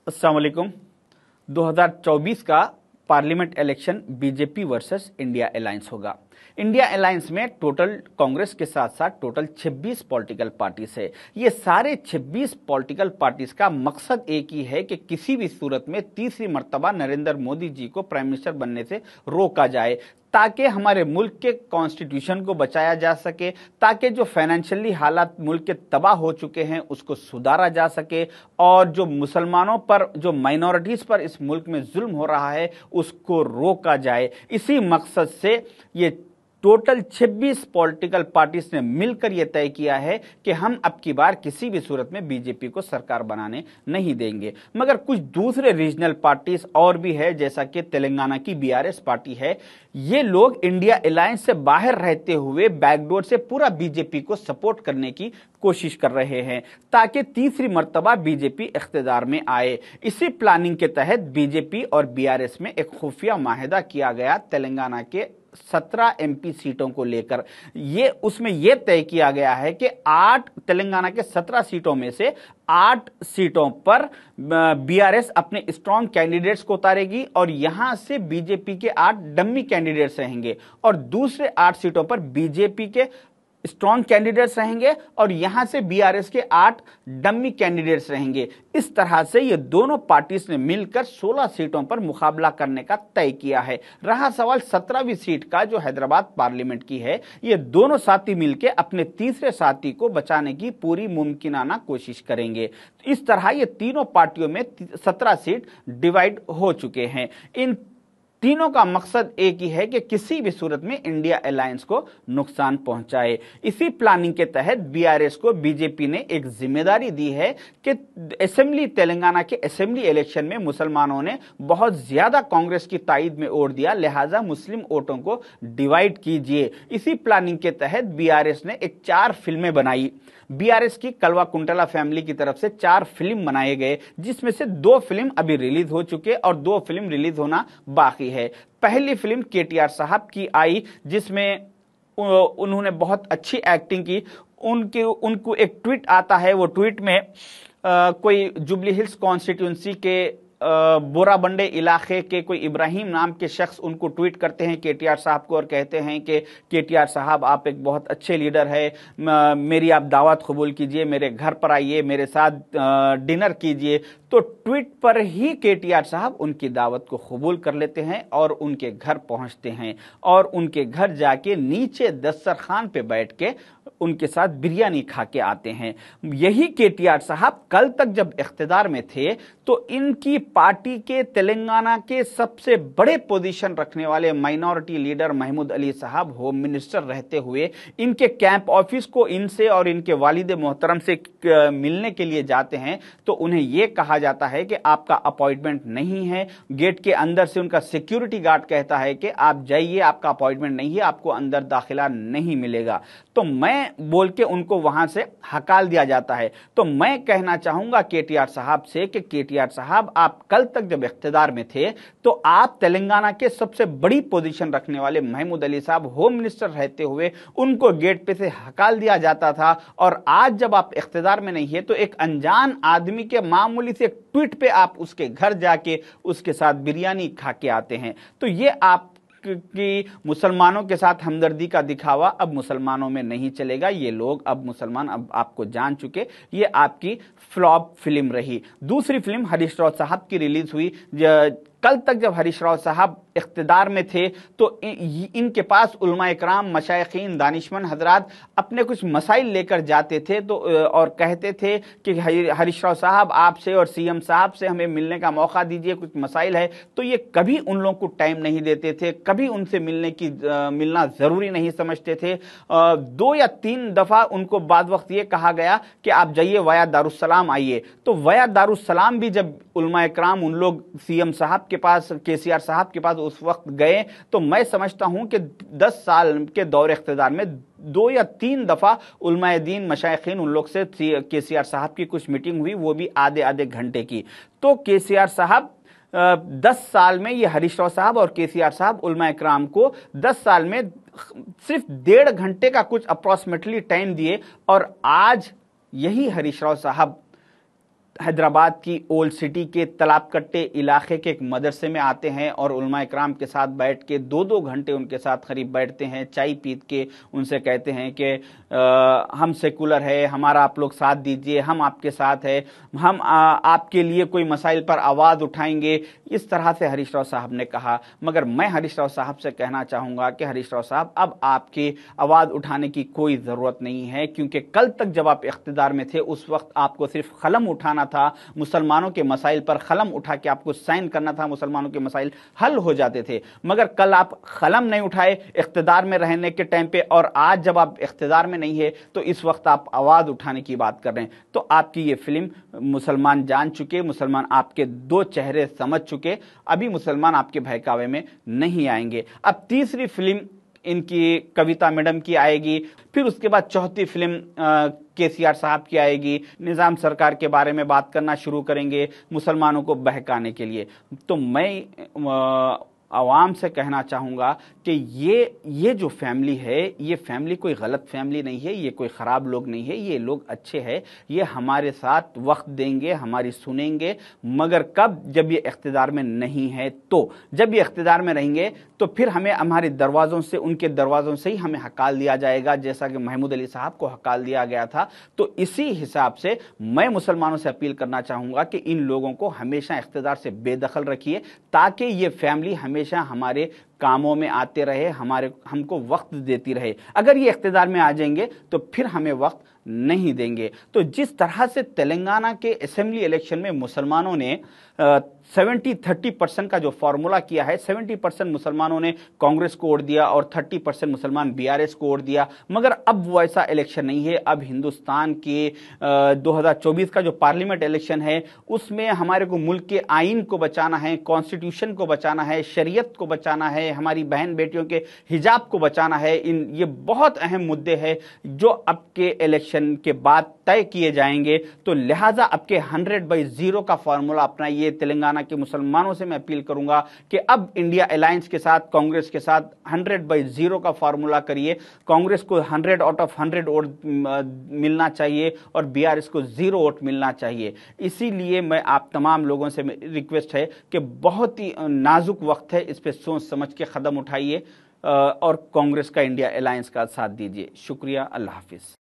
अस्सलाम वालेकुम। 2024 का parliament election BJP versus India alliance होगा। इंडिया अलायंस में टोटल कांग्रेस के साथ साथ टोटल 26 पॉलिटिकल पार्टीज है। ये सारे 26 पॉलिटिकल पार्टीज का मकसद एक ही है कि किसी भी सूरत में तीसरी मर्तबा नरेंद्र मोदी जी को प्राइम मिनिस्टर बनने से रोका जाए, ताकि हमारे मुल्क के कॉन्स्टिट्यूशन को बचाया जा सके, ताकि जो फाइनेंशियली हालात मुल्क के तबाह हो चुके हैं उसको सुधारा जा सके, और जो मुसलमानों पर, जो माइनॉरिटीज पर इस मुल्क में जुल्म हो रहा है उसको रोका जाए। इसी मकसद से ये टोटल 26 पॉलिटिकल पार्टीज ने मिलकर यह तय किया है कि हम अब की बार किसी भी सूरत में बीजेपी को सरकार बनाने नहीं देंगे। मगर कुछ दूसरे रीजनल पार्टीज और भी है, जैसा कि तेलंगाना की बीआरएस पार्टी है। ये लोग इंडिया अलायंस से बाहर रहते हुए बैकडोर से पूरा बीजेपी को सपोर्ट करने की कोशिश कर रहे हैं, ताकि तीसरी मर्तबा बीजेपी इख्तिदार में आए। इसी प्लानिंग के तहत बीजेपी और बीआरएस में एक खुफिया माहिदा किया गया तेलंगाना के 17 एमपी सीटों को लेकर। ये उसमें यह तय किया गया है कि 8 तेलंगाना के 17 सीटों में से 8 सीटों पर बीआरएस अपने स्ट्रॉन्ग कैंडिडेट्स को उतारेगी और यहां से बीजेपी के 8 डम्मी कैंडिडेट्स रहेंगे, और दूसरे 8 सीटों पर बीजेपी के स्ट्रॉन्ग कैंडिडेट्स रहेंगे और यहां से बीआरएस के 8 डम्मी कैंडिडेट्स रहेंगे। इस तरह से ये दोनों पार्टीज ने मिलकर 16 सीटों पर मुकाबला करने का तय किया है। रहा सवाल 17वीं सीट का, जो हैदराबाद पार्लियामेंट की है। ये दोनों साथी मिलकर अपने तीसरे साथी को बचाने की पूरी मुमकिनाना कोशिश करेंगे। इस तरह ये तीनों पार्टियों में 17 सीट डिवाइड हो चुके हैं। इन तीनों का मकसद एक ही है कि किसी भी सूरत में इंडिया अलायंस को नुकसान पहुंचाए। इसी प्लानिंग के तहत बीआरएस को बीजेपी ने एक जिम्मेदारी दी है कि असेंबली, तेलंगाना के असेंबली इलेक्शन में मुसलमानों ने बहुत ज्यादा कांग्रेस की ताईद में वोट दिया, लिहाजा मुस्लिम वोटों को डिवाइड कीजिए। इसी प्लानिंग के तहत बीआरएस ने एक 4 फिल्में बनाई। बीआरएस की कलवा कुंटला फैमिली की तरफ से 4 फिल्म बनाए गए, जिसमें से 2 फिल्म अभी रिलीज हो चुके और 2 फिल्म रिलीज होना बाकी है। पहली फिल्म केटीआर साहब की आई, जिसमें उन्होंने बहुत अच्छी एक्टिंग की। उनको एक ट्वीट आता है, वो ट्वीट में कोई जुबली हिल्स कॉन्स्टिट्यूंसी के बोराबंडे इलाके के कोई इब्राहिम नाम के शख्स उनको ट्वीट करते हैं केटीआर साहब को, और कहते हैं कि केटीआर साहब, आप एक बहुत अच्छे लीडर है, मेरी आप दावत कबूल कीजिए, मेरे घर पर आइए, मेरे साथ डिनर कीजिए। तो ट्वीट पर ही केटीआर साहब उनकी दावत को कबूल कर लेते हैं और उनके घर पहुंचते हैं, और उनके घर जाके नीचे दस्तरखान पे बैठ के उनके साथ बिरयानी खा के आते हैं। यही केटीआर साहब कल तक जब इख्तिदार में थे तो इनकी पार्टी के तेलंगाना के सबसे बड़े पोजीशन रखने वाले माइनॉरिटी लीडर महमूद अली साहब होम मिनिस्टर रहते हुए इनके कैंप ऑफिस को इनसे और इनके वालिद मोहतरम से मिलने के लिए जाते हैं, तो उन्हें यह कहा जाता है कि आपका अपॉइंटमेंट नहीं है। गेट के अंदर से उनका सिक्योरिटी गार्ड कहता है कि आप जाइए, आपका अपॉइंटमेंट नहीं है, आपको अंदर दाखिला नहीं मिलेगा। तो मैं बोल के उनको वहां से हकाल दिया जाता है। तो मैं कहना चाहूंगा केटीआर साहब से कि केटीआर साहब, आप कल तक जब इख्तिदार में थे तो आप तेलंगाना के सबसे बड़ी पोजीशन रखने वाले महमूद अली साहब होम मिनिस्टर रहते हुए उनको गेट पे से हकाल दिया जाता था, और आज जब आप इख्तिदार में नहीं है तो एक अनजान आदमी के मामूली से ट्वीट पे आप उसके घर जाके उसके साथ बिरयानी खा के आते हैं। तो ये आप कि मुसलमानों के साथ हमदर्दी का दिखावा अब मुसलमानों में नहीं चलेगा। ये लोग अब मुसलमान अब आपको जान चुके, ये आपकी फ्लॉप फिल्म रही। दूसरी फिल्म हरीश राव साहब की रिलीज हुई। कल तक जब हरीश राव साहब इख्तिदार में थे तो इनके पास उलमा इकराम, मशाइखीन, दानिशमंद हजरात अपने कुछ मसाइल लेकर जाते थे तो और कहते थे कि हरीश राव साहब, आपसे और सीएम साहब से हमें मिलने का मौका दीजिए, कुछ मसाइल है। तो ये कभी उन लोगों को टाइम नहीं देते थे, कभी उनसे मिलना जरूरी नहीं समझते थे। 2 या 3 दफा उनको बाद वक्त ये कहा गया कि आप जाइए वया दारुस्सलाम आइए। तो वया दारुस्सलाम भी जब उलमा इकराम उन लोग सीएम साहब के पास, केसीआर साहब के पास उस वक्त गए, तो मैं समझता हूं कि 10 साल के दौर इख्तिदार में 2 या 3 दफा उलमाए दीन, मशाइखीन उन लोग से केसीआर साहब की कुछ मीटिंग हुई, वो भी आधे घंटे की। तो केसीआर साहब 10 साल में, ये हरीश राव साहब और केसीआर साहब उलमा इकराम को 10 साल में सिर्फ 1.5 घंटे का कुछ अप्रोक्सीमेटली टाइम दिए, और आज यही हरीश राव साहब हैदराबाद की ओल्ड सिटी के तलाबकट्टे इलाके के एक मदरसे में आते हैं और उलमा इकराम के साथ बैठ के 2-2 घंटे उनके साथ करीब बैठते हैं, चाय पीत के उनसे कहते हैं कि हम सेकुलर है, हमारा आप लोग साथ दीजिए, हम आपके साथ है, हम आपके लिए कोई मसाइल पर आवाज़ उठाएंगे। इस तरह से हरीश राव साहब ने कहा। मगर मैं हरीश राव साहब से कहना चाहूँगा कि हरीश राव साहब, अब आपकी आवाज़ उठाने की कोई ज़रूरत नहीं है, क्योंकि कल तक जब आप इख्तिदार में थे उस वक्त आपको सिर्फ कलम उठाना था, मुसलमानों के मसाइल पर कलम उठा के आपको साइन करना था, मुसलमानों के मसाइल हल हो जाते थे। मगर कल आप कलम नहीं उठाए इख्तिदार में रहने के टाइम पे, और आज जब आप इख्तिदार में नहीं है तो इस वक्त आप आवाज़ उठाने की बात कर रहे हैं। तो आपकी ये फिल्म मुसलमान जान चुके, मुसलमान आपके दो चेहरे समझ चुके, अभी मुसलमान आपके बहकावे में नहीं आएंगे। अब तीसरी फिल्म इनकी कविता मैडम की आएगी, फिर उसके बाद चौथी फिल्म केसीआर साहब की आएगी, निज़ाम सरकार के बारे में बात करना शुरू करेंगे मुसलमानों को बहकाने के लिए। तो मैं आवाम से कहना चाहूँगा कि ये जो फैमिली है, ये फैमिली कोई गलत फैमिली नहीं है, ये कोई ख़राब लोग नहीं है, ये लोग अच्छे हैं, ये हमारे साथ वक्त देंगे, हमारी सुनेंगे। मगर कब? जब ये इख्तिदार में नहीं है। तो जब ये इख्तिदार में रहेंगे तो फिर हमें हमारे दरवाज़ों से, उनके दरवाज़ों से ही हमें हकाल दिया जाएगा, जैसा कि महमूद अली साहब को हकाल दिया गया था। तो इसी हिसाब से मैं मुसलमानों से अपील करना चाहूँगा कि इन लोगों को हमेशा इख्तिदार से बेदखल रखिए, ताकि ये फैमिली हमेशा हमारे कामों में आते रहे, हमको वक्त देती रहे। अगर ये इख्तिदार में आ जाएंगे तो फिर हमें वक्त नहीं देंगे। तो जिस तरह से तेलंगाना के असेंबली इलेक्शन में मुसलमानों ने 70-30% का जो फॉर्मूला किया है, 70% मुसलमानों ने कांग्रेस को वोट दिया और 30% मुसलमान बीआरएस को वोट दिया। मगर अब वो ऐसा इलेक्शन नहीं है। अब हिंदुस्तान के 2024 का जो पार्लियामेंट इलेक्शन है उसमें हमारे को मुल्क के आइन को बचाना है, कॉन्स्टिट्यूशन को बचाना है, शरीयत को बचाना है, हमारी बहन बेटियों के हिजाब को बचाना है। ये बहुत अहम मुद्दे हैं जो अब के इलेक्शन के बाद तय किए जाएंगे। तो लिहाजा अब के 100/0 का फॉर्मूला अपनाइए। तेलंगाना के मुसलमानों से मैं अपील करूंगा कि अब इंडिया अलायंस के साथ, कांग्रेस के साथ 100/0 का फॉर्मूला करिए। कांग्रेस को 100 आउट ऑफ 100 वोट मिलना चाहिए और बीआरएस को 0 वोट मिलना चाहिए। इसीलिए मैं आप तमाम लोगों से रिक्वेस्ट है कि बहुत ही नाजुक वक्त है, इस पर सोच समझ के कदम उठाइए और कांग्रेस का, इंडिया अलायंस का साथ दीजिए। शुक्रिया। अल्लाह हाफिज।